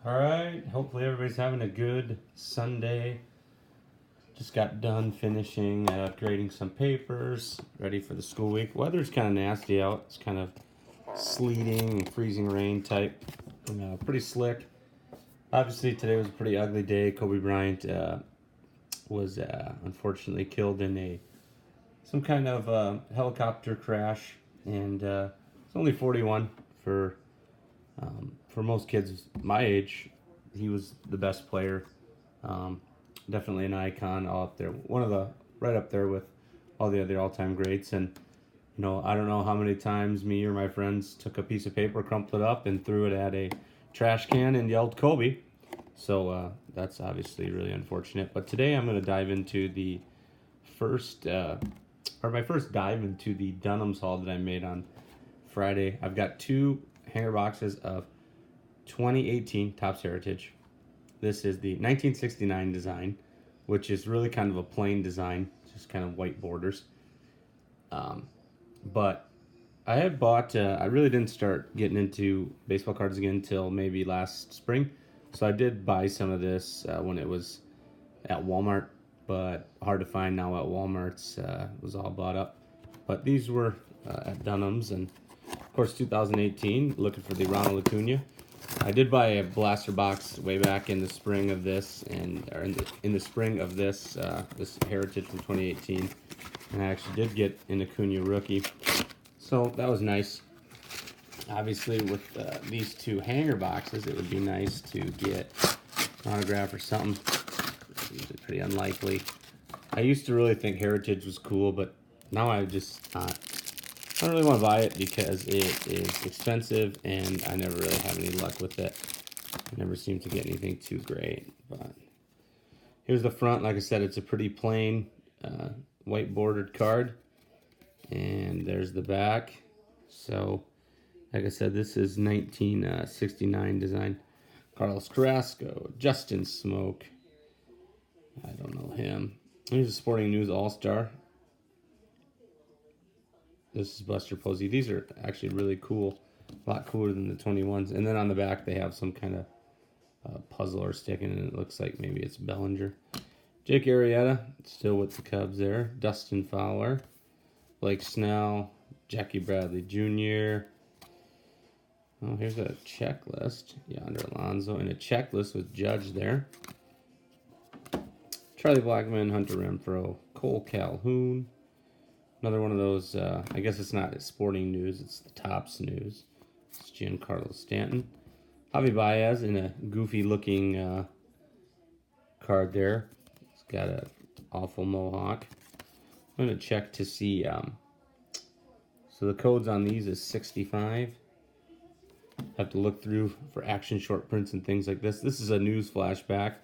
All right. Hopefully everybody's having a good Sunday. Just got done finishing grading some papers, ready for the school week. Weather's kind of nasty out. It's kind of sleeting and freezing rain type. Pretty slick. Obviously today was a pretty ugly day. Kobe Bryant was unfortunately killed in some kind of helicopter crash, and it's only 41 for most kids my age. He was the best player. Um, Definitely an icon, all up there. One of the right up there with all the other all-time greats. And I don't know how many times me or my friends took a piece of paper, crumpled it up, and threw it at a trash can and yelled Kobe. So that's obviously really unfortunate. But today I'm going to dive into my first dive into the Dunham's haul that I made on Friday. I've got two hanger boxes of 2018 Topps Heritage. This is the 1969 design, which is really kind of a plain design, just kind of white borders. But I had bought, I really didn't start getting into baseball cards again until maybe last spring. So I did buy some of this when it was at Walmart, but hard to find now at Walmart's. Was all bought up. But these were at Dunham's, and of course 2018, looking for the Ronald Acuna. I did buy a blaster box way back in the spring of this, in the spring of this Heritage from 2018, and I actually did get an Acuna rookie, so that was nice. Obviously, with these two hanger boxes, it would be nice to get an autograph or something. It's usually pretty unlikely. I used to really think Heritage was cool, but now I just not. I don't really want to buy it because it is expensive, and I never really have any luck with it. I never seem to get anything too great. But here's the front. Like I said, it's a pretty plain white bordered card. And there's the back. So, like I said, this is 1969 design. Carlos Carrasco, Justin Smoke. I don't know him. Here's a Sporting News All-Star. This is Buster Posey. These are actually really cool. A lot cooler than the 21s. And then on the back, they have some kind of puzzle or stick, and it looks like maybe it's Bellinger. Jake Arrieta, still with the Cubs there. Dustin Fowler. Blake Snell. Jackie Bradley Jr. Oh, here's a checklist. Yonder Alonso. And a checklist with Judge there. Charlie Blackmon, Hunter Renfroe. Cole Calhoun. Another one of those, I guess it's not Sporting News, it's the Topps News. It's Giancarlo Stanton. Javi Baez in a goofy-looking card there. He's got an awful mohawk. I'm going to check to see, so the codes on these is 65. Have to look through for action short prints and things like this. This is a news flashback.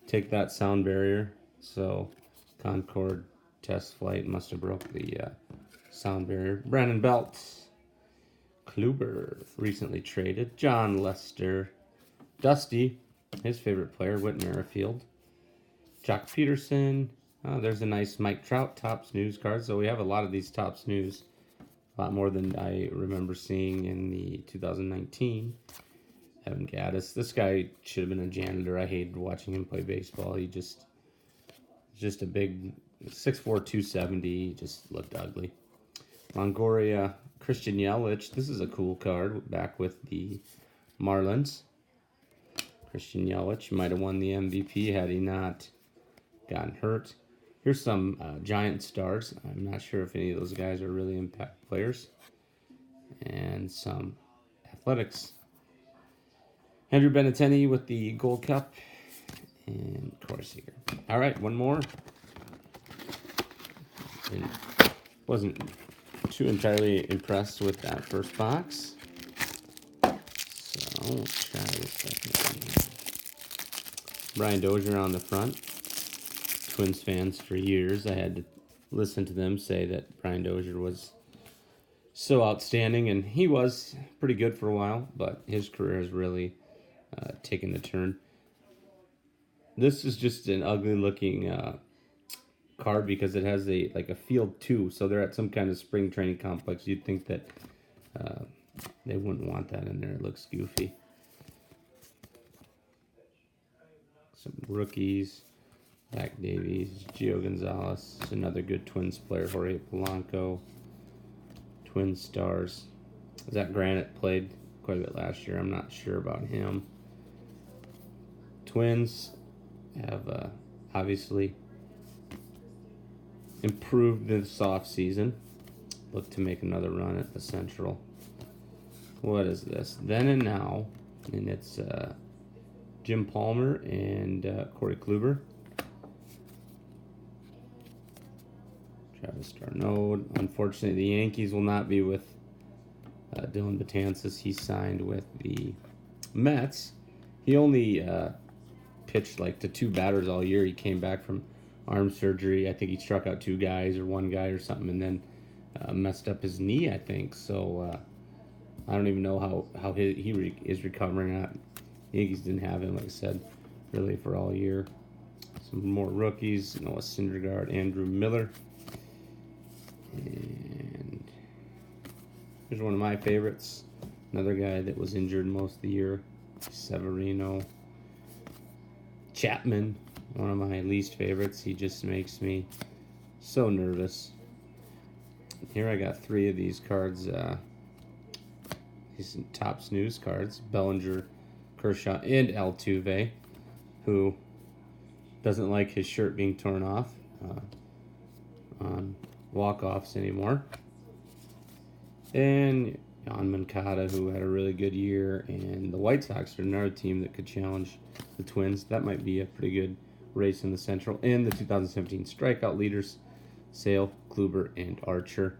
Take that sound barrier. So, Concorde test flight must have broke the sound barrier. Brandon Belt. Kluber recently traded. John Lester. Dusty, his favorite player, Whit Merrifield. Jock Peterson. Oh, there's a nice Mike Trout Topps News card. So we have a lot of these Topps News. A lot more than I remember seeing in the 2019. Evan Gattis. This guy should have been a janitor. I hated watching him play baseball. He just a big 6'4", 270, just looked ugly. Longoria, Christian Yelich. This is a cool card, back with the Marlins. Christian Yelich might have won the MVP had he not gotten hurt. Here's some Giant stars. I'm not sure if any of those guys are really impact players. And some Athletics. Andrew Benintendi with the Gold Cup. And Corey Seager. All right, one more. And wasn't too entirely impressed with that first box. So we'll try the second one. Brian Dozier on the front. Twins fans for years. I had to listen to them say that Brian Dozier was so outstanding, and he was pretty good for a while, but his career has really taken the turn. This is just an ugly looking card because it has a field 2, so they're at some kind of spring training complex. You'd think that they wouldn't want that in there. It looks goofy. some rookies. Zach Davies, Gio Gonzalez, another good Twins player, Jorge Polanco. Twin Stars. Zach Granite played quite a bit last year. I'm not sure about him. Twins have obviously improved this offseason. Look to make another run at the Central. What is this? Then and Now, and it's Jim Palmer and Corey Kluber. Travis d'Arnaud. Unfortunately, the Yankees will not be with Dylan Betances. He signed with the Mets. He only pitched like to 2 batters all year. He came back from arm surgery. I think he struck out 2 guys or 1 guy or something, and then messed up his knee, I think. So I don't even know how he is recovering. The Yankees didn't have him, like I said, really for all year. Some more rookies: Noah Syndergaard, Andrew Miller. And here's one of my favorites. Another guy that was injured most of the year, Severino. Chapman, one of my least favorites. He just makes me so nervous. Here I got 3 of these cards. These top snooze cards. Bellinger, Kershaw, and Altuve, who doesn't like his shirt being torn off on walk-offs anymore. And Jan Moncada, who had a really good year, and the White Sox are another team that could challenge the Twins. That might be a pretty good race in the Central. And the 2017 strikeout leaders, Sale, Kluber, and Archer.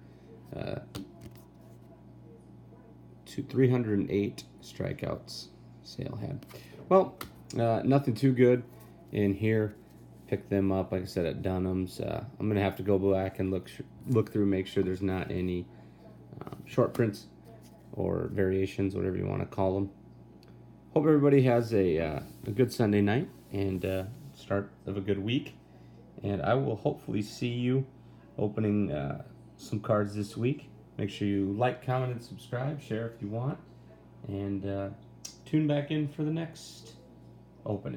308 strikeouts Sale had. Well, nothing too good in here. Pick them up, like I said, at Dunham's. I'm going to have to go back and look through, make sure there's not any short prints or variations, whatever you want to call them. Hope everybody has a good Sunday night and start of a good week. And I will hopefully see you opening some cards this week. Make sure you like, comment, and subscribe. Share if you want. And tune back in for the next opening.